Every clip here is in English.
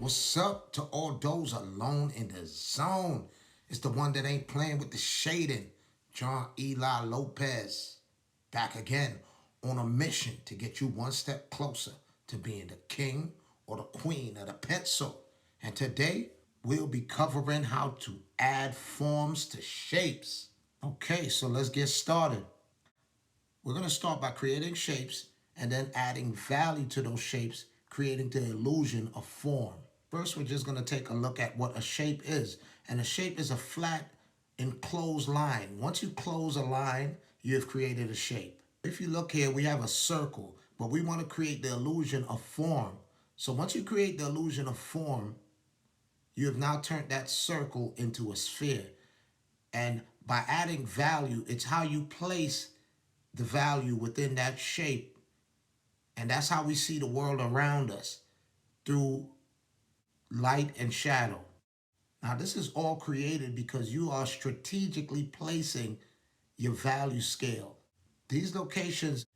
What's up to all those alone in the zone? It's the one that ain't playing with the shading. John Eli Lopez. Back again on a mission to get you one step closer to being the king or the queen of the pencil. And today we'll be covering how to add forms to shapes. Okay, so let's get started. We're going to start by creating shapes and then adding value to those shapes, creating the illusion of form. First, we're just going to take a look at what a shape is. And a shape is a flat, enclosed line. Once you close a line, you have created a shape. If you look here, we have a circle, but we want to create the illusion of form. So once you create the illusion of form, you have now turned that circle into a sphere. And by adding value, it's how you place the value within that shape. And that's how we see the world around us, through light and shadow. Now, this is all created because you are strategically placing your value scale. These locations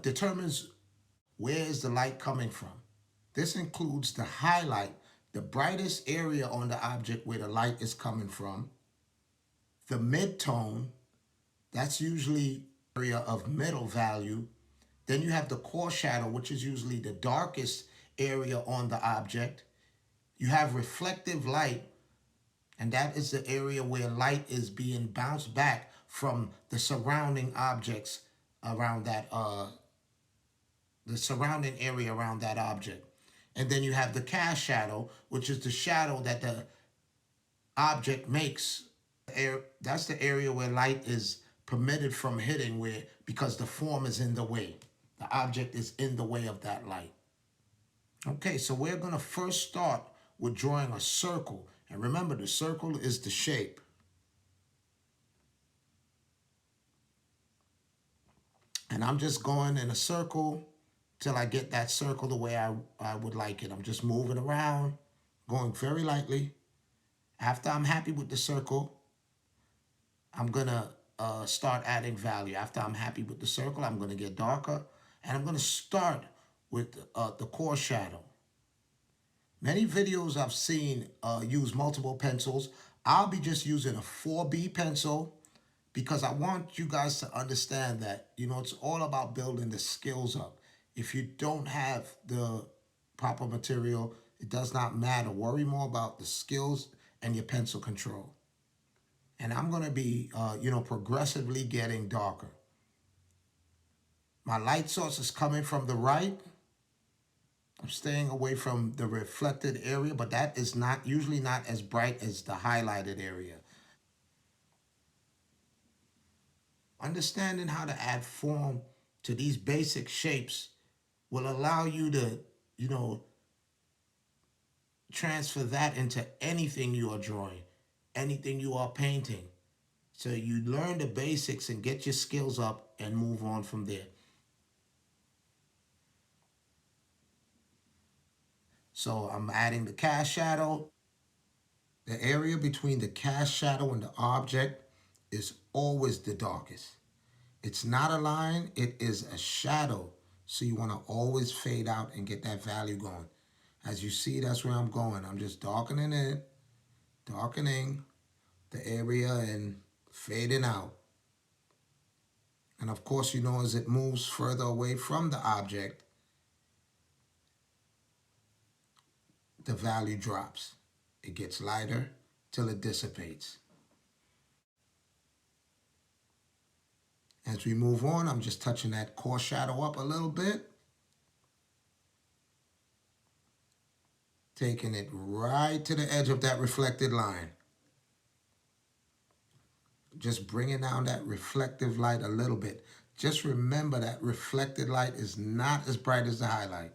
determines where is the light coming from. This includes the highlight, the brightest area on the object where the light is coming from, the midtone, that's usually area of middle value. Then you have the core shadow, which is usually the darkest area on the object. You have reflective light, and that is the area where light is being bounced back from the surrounding objects around the surrounding area around that object. And then you have the cast shadow, which is the shadow that the object makes. That's the area where light is permitted from hitting, where because the form is in the way. The object is in the way of that light. Okay, so we're going to first start with drawing a circle. And remember, the circle is the shape. And I'm just going in a circle till I get that circle the way I would like it. I'm just moving around, going very lightly. After I'm happy with the circle, I'm going to start adding value. After I'm happy with the circle, I'm going to get darker. And I'm going to start with the core shadow. Many videos I've seen use multiple pencils. I'll be just using a 4B pencil because I want you guys to understand that, it's all about building the skills up. If you don't have the proper material, it does not matter. Worry more about the skills and your pencil control. And I'm going to be, progressively getting darker. My light source is coming from the right. I'm staying away from the reflected area, but that is usually not as bright as the highlighted area. Understanding how to add form to these basic shapes will allow you to, transfer that into anything you are drawing, anything you are painting. So you learn the basics and get your skills up and move on from there. So I'm adding the cast shadow. The area between the cast shadow and the object is always the darkest. It's not a line, it is a shadow. So you want to always fade out and get that value going. As you see, that's where I'm going. I'm just darkening it, darkening the area and fading out. And of course, as it moves further away from the object, the value drops. It gets lighter till it dissipates. As we move on, I'm just touching that core shadow up a little bit. Taking it right to the edge of that reflected line. Just bringing down that reflective light a little bit. Just remember that reflected light is not as bright as the highlight.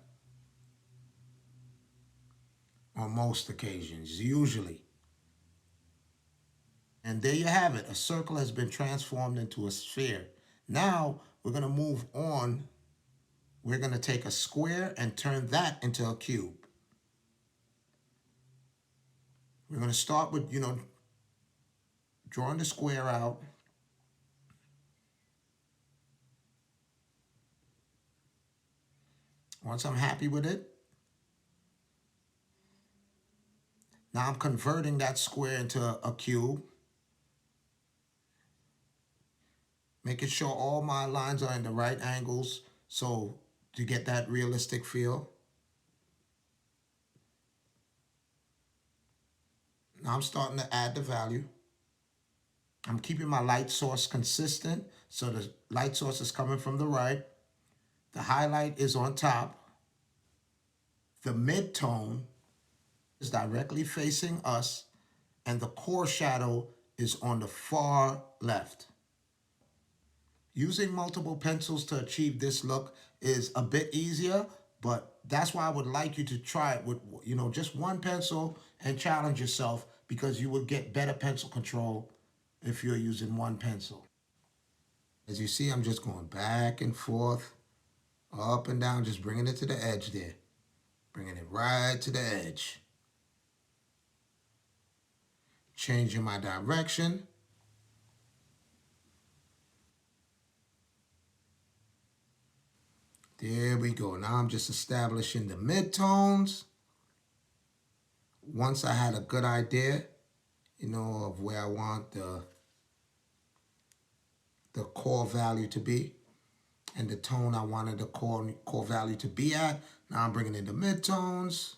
On most occasions, usually. And there you have it. A circle has been transformed into a sphere. Now, we're going to move on. We're going to take a square and turn that into a cube. We're going to start with, drawing the square out. Once I'm happy with it, Now I'm converting that square into a cube, making sure all my lines are in the right angles so to get that realistic feel. Now I'm starting to add the value. I'm keeping my light source consistent, so the light source is coming from the right. The highlight is on top. The mid-tone is directly facing us, and the core shadow is on the far left. Using multiple pencils to achieve this look is a bit easier, but that's why I would like you to try it with, just one pencil and challenge yourself, because you will get better pencil control if you're using one pencil. As you see, I'm just going back and forth, up and down, just bringing it to the edge there. Bringing it right to the edge. Changing my direction. There we go. Now I'm just establishing the midtones. Once I had a good idea, of where I want the core value to be and the tone I wanted the core value to be at, now I'm bringing in the midtones.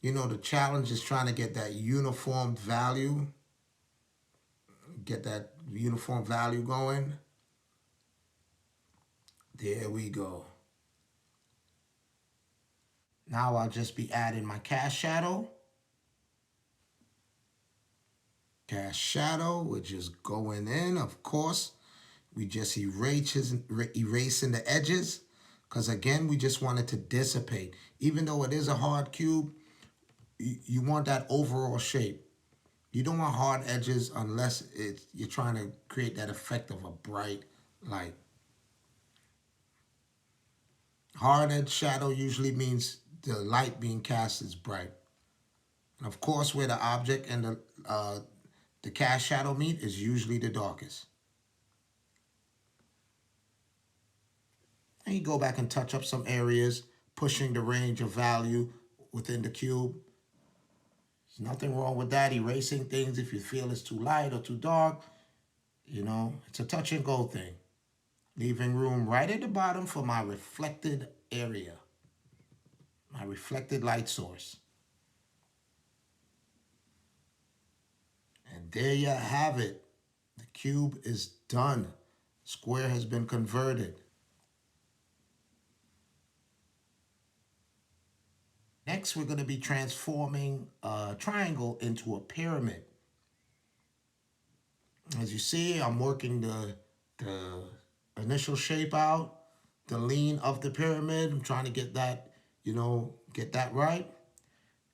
The challenge is trying to get that uniform value, going. There we go. Now I'll just be adding my cast shadow. Cast shadow, we're just going in, of course. We just erasing the edges, because again, we just want it to dissipate. Even though it is a hard cube, you want that overall shape. You don't want hard edges unless you're trying to create that effect of a bright light. Hard edge shadow usually means the light being cast is bright. And of course, where the object and the cast shadow meet is usually the darkest. And you go back and touch up some areas, pushing the range of value within the cube. There's nothing wrong with that. Erasing things if you feel it's too light or too dark. It's a touch and go thing. Leaving room right at the bottom for my reflected area, my reflected light source. And there you have it. The cube is done. Square has been converted. Next, we're going to be transforming a triangle into a pyramid. As you see, I'm working the initial shape out, the lean of the pyramid. I'm trying to get that, get that right.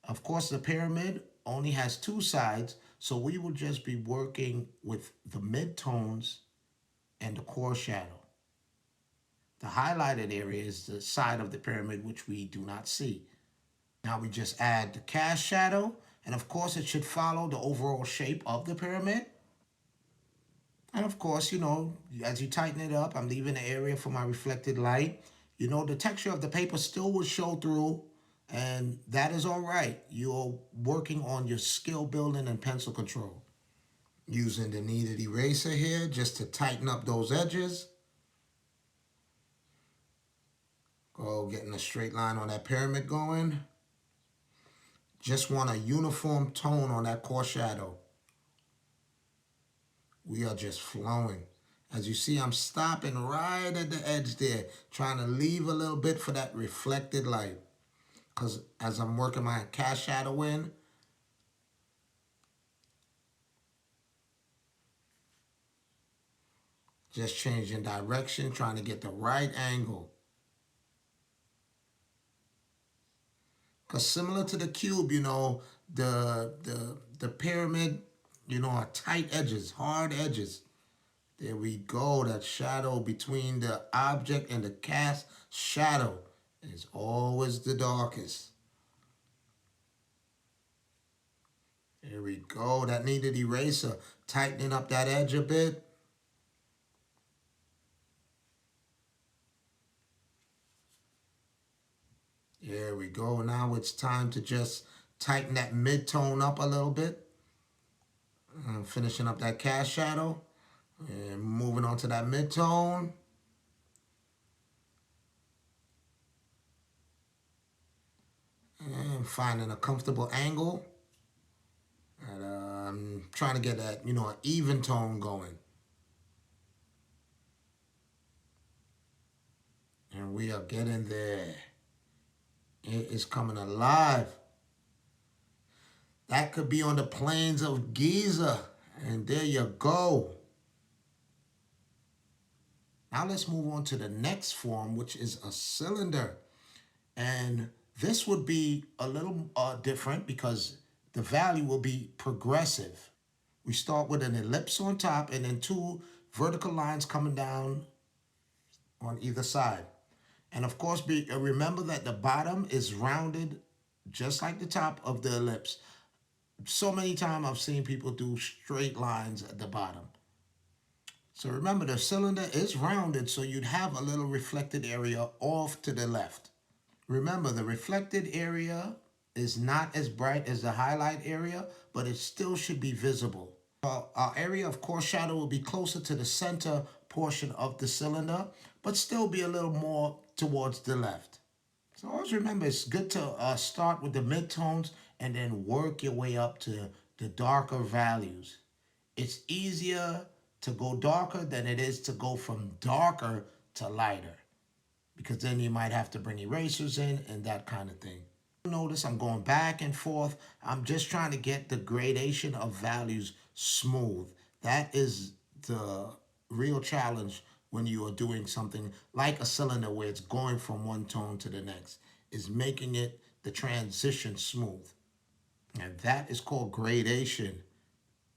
Of course, the pyramid only has two sides, so we will just be working with the midtones and the core shadow. The highlighted area is the side of the pyramid, which we do not see. Now we just add the cast shadow, and of course it should follow the overall shape of the pyramid. And of course, as you tighten it up, I'm leaving the area for my reflected light. The texture of the paper still will show through, and that is all right. You're working on your skill building and pencil control. Using the kneaded eraser here just to tighten up those edges. Go getting a straight line on that pyramid going. Just want a uniform tone on that core shadow. We are just flowing. As you see, I'm stopping right at the edge there, trying to leave a little bit for that reflected light. Because as I'm working my cast shadow in, just changing direction, trying to get the right angle. Because similar to the cube, the pyramid, are tight edges, hard edges. There we go. That shadow between the object and the cast shadow is always the darkest. There we go. That kneaded eraser, tightening up that edge a bit. There we go. Now it's time to just tighten that mid-tone up a little bit. Finishing up that cast shadow. And moving on to that mid-tone. And finding a comfortable angle. And I'm trying to get that, an even tone going. And we are getting there. It is coming alive. That could be on the plains of Giza. And there you go. Now let's move on to the next form, which is a cylinder. And this would be a little different because the value will be progressive. We start with an ellipse on top and then two vertical lines coming down on either side. And of course, remember that the bottom is rounded just like the top of the ellipse. So many times I've seen people do straight lines at the bottom. So remember, the cylinder is rounded, so you'd have a little reflected area off to the left. Remember, the reflected area is not as bright as the highlight area, but it still should be visible. Our area of coarse shadow will be closer to the center portion of the cylinder, but still be a little more towards the left. So always remember, it's good to start with the midtones and then work your way up to the darker values. It's easier to go darker than it is to go from darker to lighter, because then you might have to bring erasers in and that kind of thing. Notice I'm going back and forth. I'm just trying to get the gradation of values smooth. That is the real challenge when you are doing something like a cylinder where it's going from one tone to the next, is making it the transition smooth. And that is called gradation,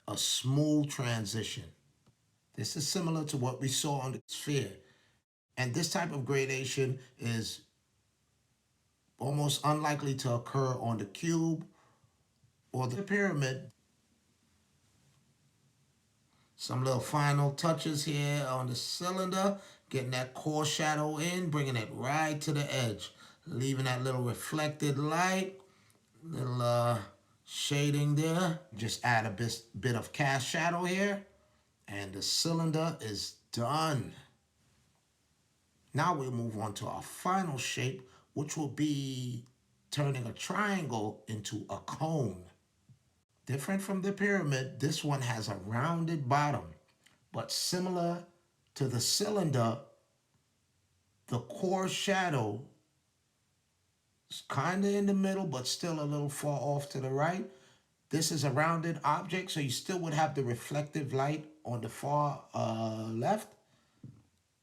a smooth transition. This is similar to what we saw on the sphere. And this type of gradation is almost unlikely to occur on the cube or the pyramid. Some little final touches here on the cylinder, getting that coarse shadow in, bringing it right to the edge, leaving that little reflected light, little shading there. Just add a bit of cast shadow here, and the cylinder is done. Now we'll move on to our final shape, which will be turning a triangle into a cone. Different from the pyramid, this one has a rounded bottom, but similar to the cylinder, the core shadow is kind of in the middle, but still a little far off to the right. This is a rounded object, so you still would have the reflective light on the far left.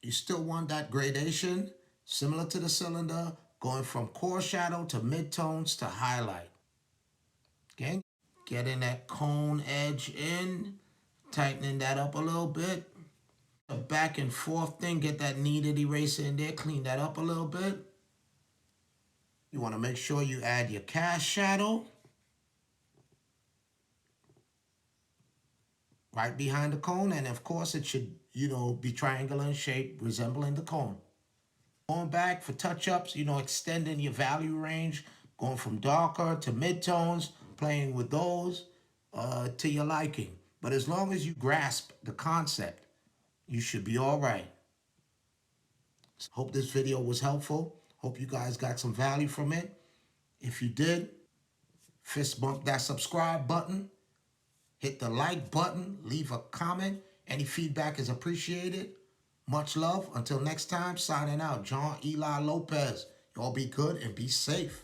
You still want that gradation, similar to the cylinder, going from core shadow to midtones to highlight. Okay, getting that cone edge in, tightening that up a little bit. A back and forth thing, get that kneaded eraser in there, clean that up a little bit. You want to make sure you add your cast shadow right behind the cone, and of course it should, be triangular in shape, resembling the cone. Going back for touch-ups, extending your value range, going from darker to midtones, playing with those to your liking. But as long as you grasp the concept, you should be all right. Hope this video was helpful. Hope you guys got some value from it. If you did, fist bump that subscribe button. Hit the like button. Leave a comment. Any feedback is appreciated. Much love. Until next time, signing out. John Eli Lopez. Y'all be good and be safe.